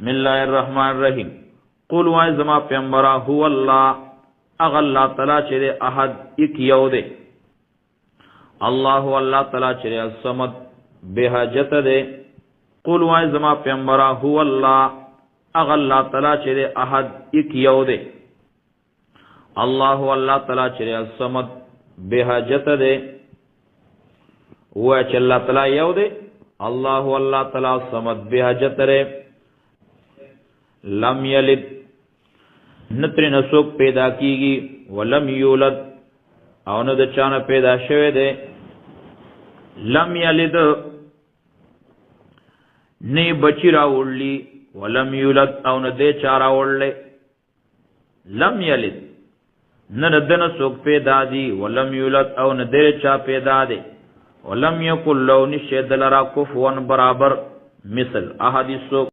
بسم الله الرحمن الرحیم قل وای زما پیغمبرا هو الله اغ الله تعالی چې احد یک یو دی الله الله تعالی چې الصمد به حاجت دی قل وای زما پیغمبرا هو الله اغ الله تعالی چې احد یک یو دی الله الله تعالی چې الصمد به حاجت دی وای چې الله تعالی یو دی الله الله تعالی صمد به حاجت دی لم یلد نتر نسوک پیدا کیگی ولم یولد او نه د چانه پیدا شوه دی لم یلد نه بچی راوړلی ولم یولد او نه د چا راوړلی لم یلد نه دنه سوک پیدا دی ولم یولد او نه د چا پیدا دی ولم یکن له نشد لرا کفوا برابر مثل احادیث